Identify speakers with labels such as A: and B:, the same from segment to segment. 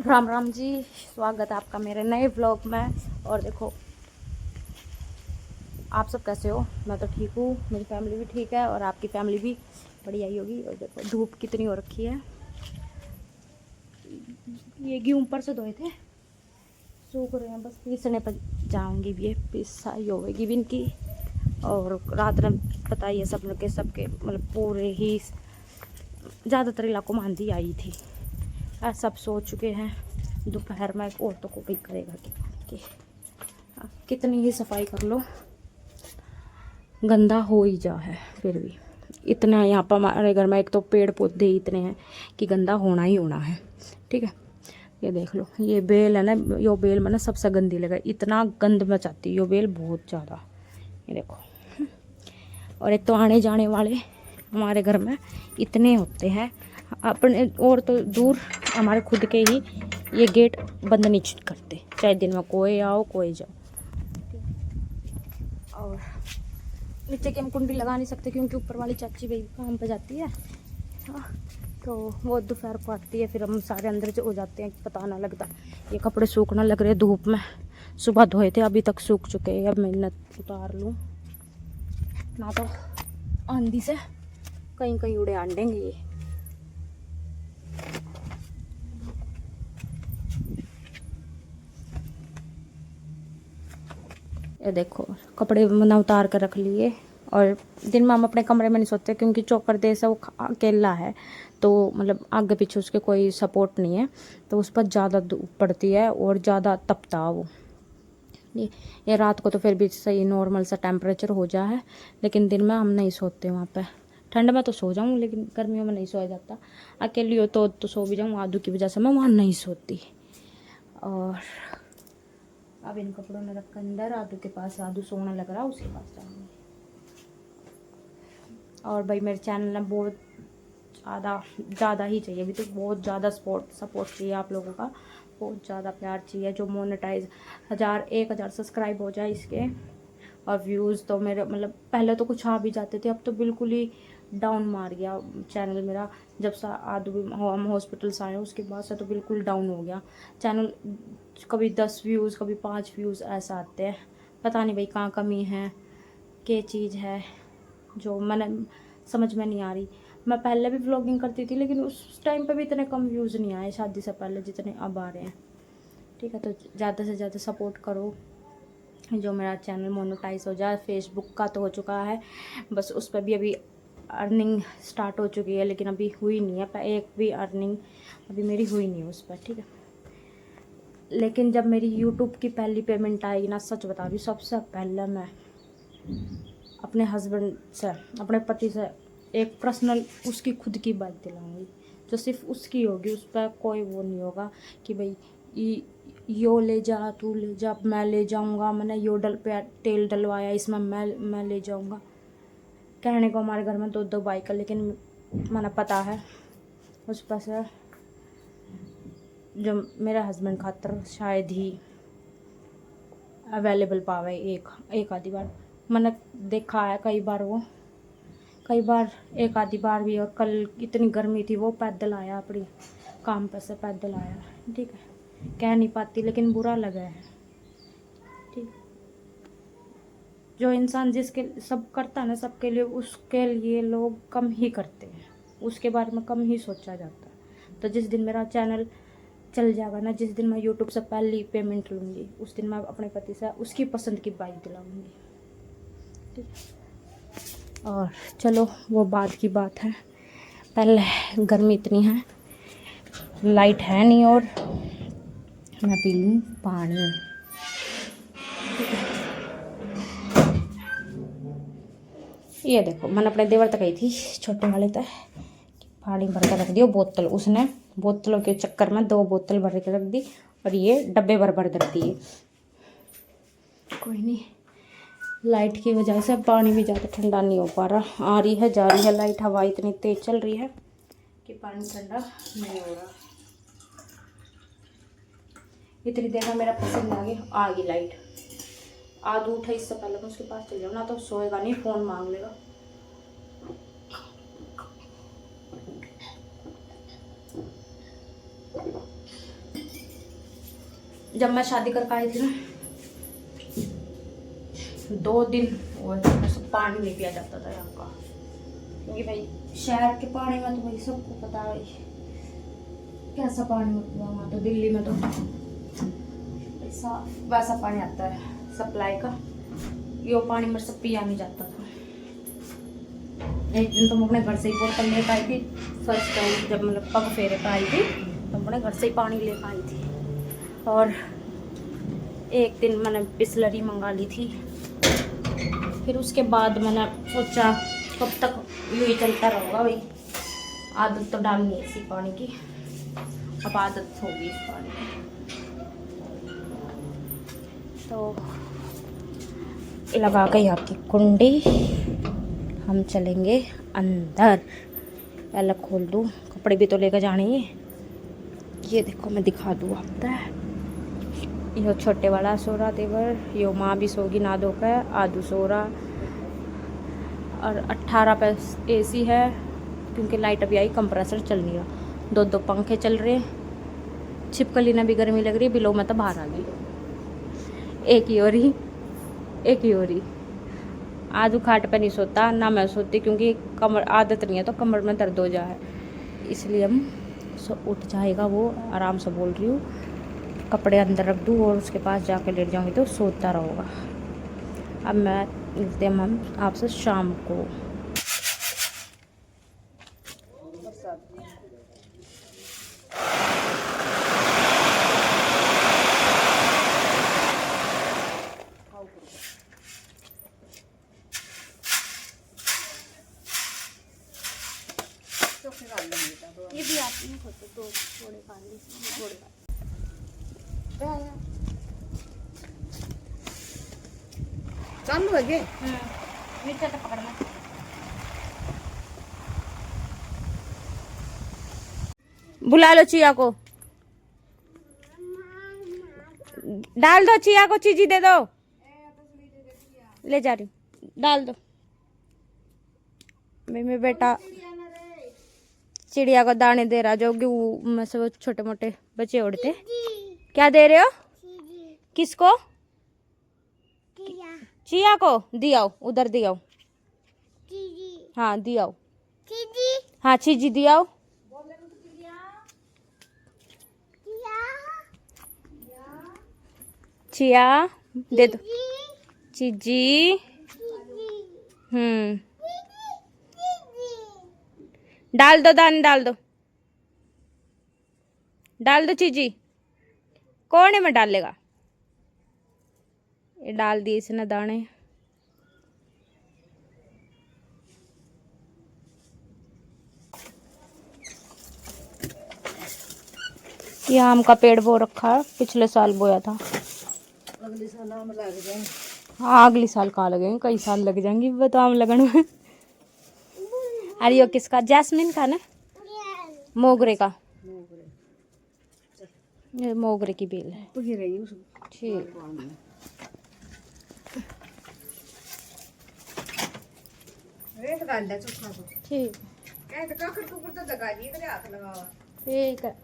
A: राम राम जी। स्वागत है आपका मेरे नए व्लॉग में। और देखो आप सब कैसे हो। मैं तो ठीक हूँ, मेरी फैमिली भी ठीक है और आपकी फैमिली भी बढ़िया ही होगी। और देखो धूप कितनी हो रखी है। ये गेहूं ऊपर से धोए थे, सूख रहे हैं, बस पीसने पर जाऊंगी भी, ये पिसाई होगी भी इनकी। और रात में पता ही है सब लोग के सबके मतलब पूरे ही ज़्यादातर इलाकों में आंधी आई थी। आज सब सो चुके हैं। दोपहर में औरतों को भी करेगा कि कितनी ही सफाई कर लो गंदा हो ही जा है। फिर भी इतना यहाँ पर हमारे घर में एक तो पेड़ पौधे इतने हैं कि गंदा होना ही होना है। ठीक है, ये देख लो, ये बेल है ना, यो बेल में ना सबसे गंदी लगा, इतना गंद मचाती है यो बेल बहुत ज़्यादा। ये देखो, और एक तो आने जाने वाले हमारे घर में इतने होते हैं अपने, और तो दूर हमारे खुद के ही ये गेट बंद नहीं करते, चाहे दिन में कोई आओ कोई जाओ। और नीचे की हम कुंडी लगा नहीं सकते क्योंकि ऊपर वाली चाची भाई काम पे जाती है। हाँ, तो वो दोपहर को आती है, फिर हम सारे अंदर से हो जाते हैं, पता ना लगता। ये कपड़े सूखना लग रहे धूप में, सुबह धोए थे अभी तक सूख चुके हैं। अब मैं उतार लूँ ना तो आंधी से कहीं कहीं उड़े आंडेंगे ये। ये देखो कपड़े मैंने उतार कर रख लिए। और दिन में हम अपने कमरे में नहीं सोते क्योंकि चौकर देश है, वो अकेला है, तो मतलब आगे पीछे उसके कोई सपोर्ट नहीं है, तो उस पर ज़्यादा धूप पड़ती है और ज़्यादा तपता वो। ये रात को तो फिर भी सही नॉर्मल सा टेम्परेचर हो जा है, लेकिन दिन में हम नहीं सोते वहाँ पे। ठंड में तो सो जाऊँ लेकिन गर्मियों में नहीं सोया जाता। अकेली हो तो सो भी जाऊँ, आदू की वजह से मैं वहाँ नहीं सोती। और अब इन कपड़ों में रख कर अंदर आदू के पास, आदू सोने लग रहा उसके पास जाऊँगी। और भाई मेरे चैनल में बहुत ज़्यादा ही चाहिए, अभी तो बहुत ज़्यादा सपोर्ट चाहिए आप लोगों का, बहुत ज़्यादा प्यार चाहिए। जो मोनेटाइज 1,000 सब्सक्राइब हो जाए इसके। और व्यूज़ तो मेरे मतलब पहले तो कुछ आ भी जाते थे, अब तो बिल्कुल ही डाउन मार गया चैनल मेरा। जब से आदू हम हॉस्पिटल से आए उसके बाद से तो बिल्कुल डाउन हो गया चैनल। कभी 10 व्यूज़ कभी 5 व्यूज़ ऐसा आते हैं, पता नहीं भाई कहाँ कमी है, क्या चीज़ है जो मैंने समझ में नहीं आ रही। मैं पहले भी व्लॉगिंग करती थी लेकिन उस टाइम पे भी इतने कम व्यूज़ नहीं आए शादी से पहले जितने अब आ रहे हैं। ठीक है, तो ज़्यादा से ज़्यादा सपोर्ट करो जो मेरा चैनल मोनेटाइज हो जाए। फेसबुक का तो हो चुका है, बस उस पर भी अभी अर्निंग स्टार्ट हो चुकी है, लेकिन अभी हुई नहीं है, एक भी अर्निंग अभी मेरी हुई नहीं है उस पर। ठीक है, लेकिन जब मेरी यूट्यूब की पहली पेमेंट आएगी ना, सच बता रही हूँ, सबसे पहले मैं अपने हस्बैंड से, अपने पति से एक पर्सनल उसकी खुद की बाइक दिलाऊंगी, जो सिर्फ उसकी होगी, उस पर कोई वो नहीं होगा कि भाई यो ले जा, तू ले जा, मैं ले जाऊंगा, मैंने यो तेल डलवाया इसमें, मैं ले जाऊंगा। कहने को हमारे घर में 2 बाइक है, लेकिन मैंने पता है उस पर से जो मेरे हस्बैंड खातर शायद ही अवेलेबल पावे एक आधी बार। मैंने देखा है कई बार एक आधी बार भी। और कल इतनी गर्मी थी, वो पैदल आया, अपनी काम पर से पैदल आया। ठीक है, कह नहीं पाती लेकिन बुरा लगा है। ठीक, जो इंसान जिसके सब करता है ना सबके लिए, उसके लिए लोग कम ही करते हैं, उसके बारे में कम ही सोचा जाता है। तो जिस दिन मेरा चैनल चल जाएगा ना, जिस दिन मैं यूट्यूब से पहली पेमेंट लूँगी, उस दिन मैं अपने पति से उसकी पसंद की बाइक दिलाऊँगी। ठीक है, और चलो वो बाद की बात है, पहले गर्मी इतनी है, लाइट है नहीं, और मैं पी लूँ पानी। ये देखो मैंने अपने देवर तक गई थी, छोटे वाले तक, पानी भर कर रख दियो बोतल, उसने बोतलों के चक्कर में 2 बोतल भर के रख दी और ये डब्बे भर भर रख दिए। कोई नहीं, लाइट की वजह से पानी भी ज़्यादा ठंडा नहीं हो पा रहा, आ रही है जा रही है लाइट, हवा इतनी तेज़ चल रही है कि पानी ठंडा नहीं हो रहा। इतनी देर में मेरा पसंद आ गई लाइट। आदू उठा, इससे पहले मैं उसके पास चल जाऊँ ना तो सोएगा नहीं, फ़ोन मांग लेगा। जब मैं शादी करके आई थी ना 2 दिन और सब पानी नहीं पिया जाता था यहाँ का, क्योंकि भाई शहर के पानी में तो भाई सबको पता है कैसा पानी होता है। वहाँ तो दिल्ली में तो ऐसा वैसा पानी आता है सप्लाई का, ये पानी मेरे से पिया नहीं जाता था। एक दिन तो मैं अपने घर से ही बोतल लेकर आई थी, फर्स्ट टाइम जब मतलब पग फेरे पर आई थी तो अपने घर से ही पानी लेकर आई थी। और एक दिन मैंने बिस्लरी मंगा ली थी। फिर उसके बाद मैंने सोचा कब तक यूँ ही चलता रहेगा भाई, आदत तो डालनी है इसी पानी की, अब आदत होगी इस पानी की। तो लगा के यहाँ की कुंडी हम चलेंगे अंदर। पहले खोल दूँ, कपड़े भी तो लेकर जाने हैं। ये देखो मैं दिखा दूँ आपको, यो छोटे वाला सो रहा देवर, यो माँ भी सोगी ना धोकर, आदू सो रहा। और 18 पे AC है क्योंकि लाइट अभी आई, कंप्रेसर चल नहीं रहा। 2 पंखे चल रहे, छिपकली ने भी गर्मी लग रही, बिलो में तो बाहर आ गई। एक ही हो रही। आदू खाट पे नहीं सोता, ना मैं सोती, क्योंकि कमर आदत नहीं है तो कमर में दर्द हो जाए, इसलिए हम उठ जाएगा वो। आराम से बोल रही हूँ, कपड़े अंदर रख दूँ और उसके पास जाकर लेट जाऊँगी तो सोता रहेगा। अब मैं मिलते हैं हम आपसे शाम को। ये भी आती है खुद तो थोड़े पानी थोड़े
B: चालू है क्या?
A: मिर्चा तो पकड़ना। बुला लो चिया को, डाल दो चिया को, चीजी दे दो, ले जा रही हूँ, डाल दो। मेरे बेटा चिड़िया को दाने दे रहा, जो गेहूं में से वो छोटे मोटे बच्चे उड़ते। क्या दे रहे हो? किसको? चिया को दियाओ, उधर दियाओ। हाँ दियाओ, हाँ चीजी दियाओ। चिया दे दो, चीजी। डाल दो दाने, डाल दो चीजी। कोने में डालेगा, ये डाल दिए इसने दाने। ये आम का पेड़ बो रखा है, पिछले साल बोया था।
B: अगले साल आम लग जाएंगे।
A: हाँ अगले साल कहाँ लगेंगे, कई साल लग जाएंगे वो तो आम लगने में। अरे यो किसका? जैस्मिन का ना, मोगरे का। ये मोगरे की बेल है। ठीक ठीक है।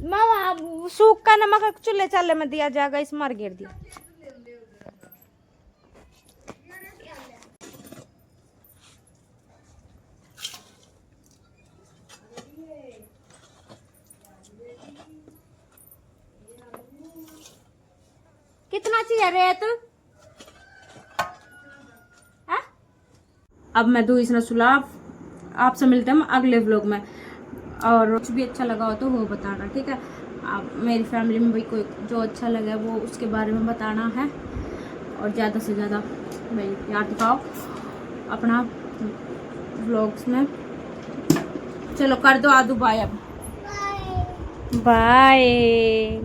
A: माँ सूख का नमक चूल्हे चाले में दिया जाएगा, इस मार गिर दिया। कितना चाहिए रेत? अब मैं दूँ इसने सुलाभ। आपसे मिलते हैं अगले व्लॉग में, और कुछ भी अच्छा लगा हो तो वो बताना, ठीक है। आप मेरी फैमिली में भाई कोई जो अच्छा लगा वो उसके बारे में बताना है, और ज़्यादा से ज़्यादा भाई प्यार दिखाओ अपना व्लॉग्स में। चलो कर दो आदू बाय, अब बाय।